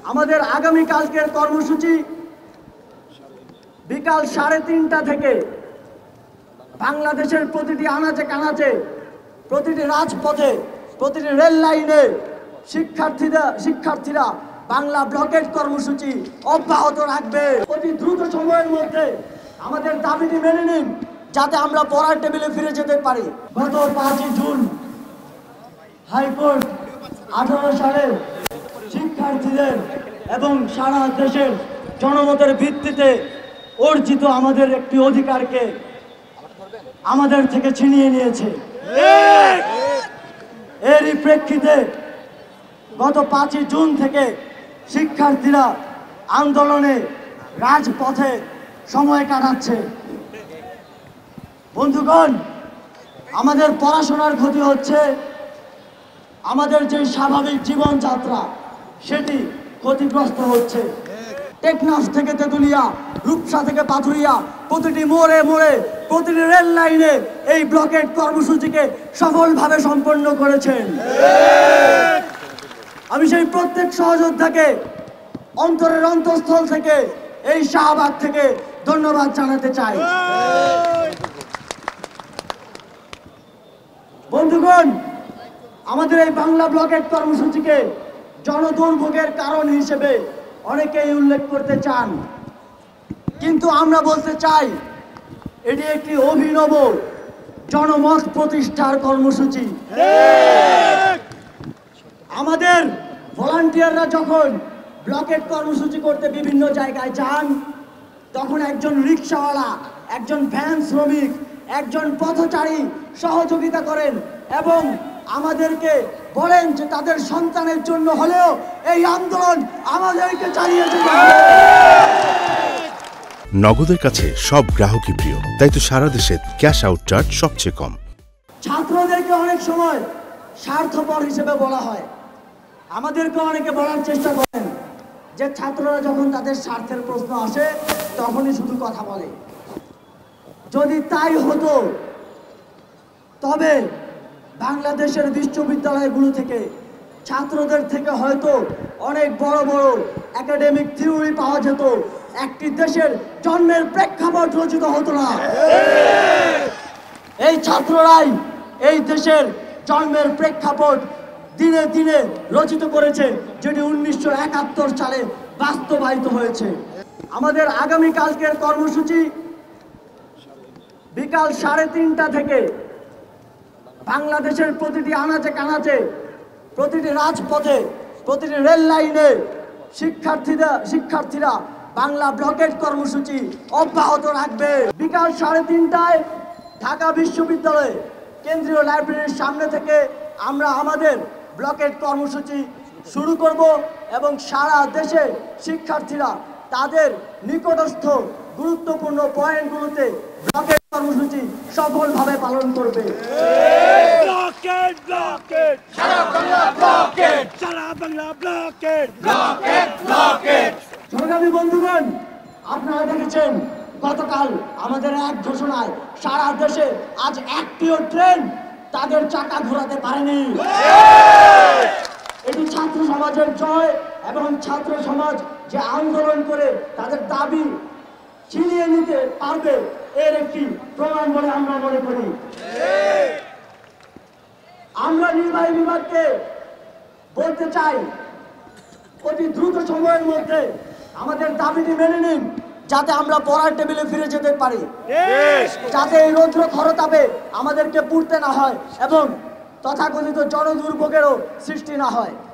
আমাদের আগামী কালকের কর্মসূচি বিকাল 3:30টা থেকে বাংলাদেশের প্রতিটি আনাচে কানাচে, প্রতিটি রাজপথে, প্রতিটি রেল লাইনে শিক্ষার্থীরা বাংলা ব্লকেট কর্মসূচি অব্যাহত রাখবে। অতি দ্রুত সময়ের মধ্যে আমাদের দাবিটি মেনে নিন, যাতে আমরা পড়ার টেবিলে ফিরে যেতে পারি। গত 5 জুন হাইকোর্ট 18 সালে শিক্ষার্থীদের এবং সারা দেশের জনমতের ভিত্তিতে অর্জিত আমাদের একটি অধিকারকে আমাদের থেকে ছিনিয়ে নিয়েছে। এরই প্রেক্ষিতে গত 5 জুন থেকে শিক্ষার্থীরা আন্দোলনে রাজপথে সময় কাটাচ্ছে। বন্ধুগণ, আমাদের পড়াশোনার ক্ষতি হচ্ছে, আমাদের যে স্বাভাবিক জীবনযাত্রা সেটি ক্ষতিগ্রস্ত হচ্ছে। টেকনাফ থেকে তেঁতুলিয়া, রূপসা থেকে পাথুরিয়া, প্রতিটি মোড়ে মোড়ে, প্রতিটি রেল লাইনে এই ব্লকেট কর্মসূচিকে সফলভাবে সম্পন্ন করেছেন। আমি সেই প্রত্যেক সহযোদ্ধাকে অন্তরের অন্তঃস্থল থেকে, এই শাহবাগ থেকে ধন্যবাদ জানাতে চাই। বন্ধুগণ, আমাদের এই বাংলা ব্লকেট কর্মসূচিকে জনদুর্ভোগের কারণ হিসেবে অনেকেই উল্লেখ করতে চান, কিন্তু আমরা বলতে চাই এটি একটি অভিনব জনমত প্রতিষ্ঠার কর্মসূচি। আমাদের ভলান্টিয়াররা যখন ব্লকেট কর্মসূচি করতে বিভিন্ন জায়গায় যান, তখন একজন রিক্সাওয়ালা, একজন ভ্যান শ্রমিক, একজন পথচারী সহযোগিতা করেন এবং আমাদেরকে বলেন যে তাদের সন্তানের জন্য হলেও এই আন্দোলন আমাদেরকে চালিয়ে যেতে হবে। নগদের কাছে সব গ্রাহকই প্রিয়, তাই তো সারা দেশে ক্যাশ আউট চার্জ সবচেয়ে কম। ছাত্রদেরকে অনেক সময় স্বার্থপর হিসেবে বলা হয়, আমাদেরকে অনেকে বলার চেষ্টা করেন যে ছাত্ররা যখন তাদের স্বার্থের প্রশ্ন আসে তখনই শুধু কথা বলে। যদি তাই হতো তবে বাংলাদেশের বিশ্ববিদ্যালয়গুলো থেকে ছাত্রদের থেকে হয়তো অনেক বড় বড় একাডেমিক থিওরি পাওয়া যেত, একটি দেশের জন্মের প্রেক্ষাপট রচিত হতো না। এই ছাত্ররাই এই দেশের জন্মের প্রেক্ষাপট দিনে দিনে রচিত করেছে, যেটি 1971 সালে বাস্তবায়িত হয়েছে। আমাদের আগামী কালকের কর্মসূচি বিকাল 3:30টা থেকে বাংলাদেশের প্রতিটি আনাচে কানাচে, প্রতিটি রাজপথে, প্রতিটি রেল লাইনে শিক্ষার্থীরা বাংলা ব্লকেট কর্মসূচি অব্যাহত রাখবে। বিকাল 3:30টায় ঢাকা বিশ্ববিদ্যালয়ে কেন্দ্রীয় লাইব্রেরির সামনে থেকে আমরা আমাদের ব্লকেট কর্মসূচি শুরু করব এবং সারা দেশে শিক্ষার্থীরা তাদের নিকটস্থ গুরুত্বপূর্ণ পয়েন্টগুলোতে ব্লকেট কর্মসূচি সফলভাবে পালন করবে। সংগ্রামী বন্ধুগণ, আপনারা দেখেছেন গতকাল আমাদের এক ঘোষণায় সারা দেশে আজ একটিও ট্রেন তাদের চাকা ঘোরাতে পারেনি। এটি ছাত্র সমাজের জয় এবং ছাত্র সমাজ যে আন্দোলন করে তাদের দাবি ছিনিয়ে নিতে পারবে এর একটি প্রমাণ বলে আমরা মনে করি। আমরা নির্বাহী বিভাগকে বলতে চাই, অতি দ্রুত সময়ের মধ্যে আমাদের দাবিটি মেনে নিন, যাতে আমরা পড়ার টেবিলে ফিরে যেতে পারি, যাতে এই রৌদ্র খরতাপে আমাদেরকে পুড়তে না হয় এবং তথাকথিত জনদুর্ভোগেরও সৃষ্টি না হয়।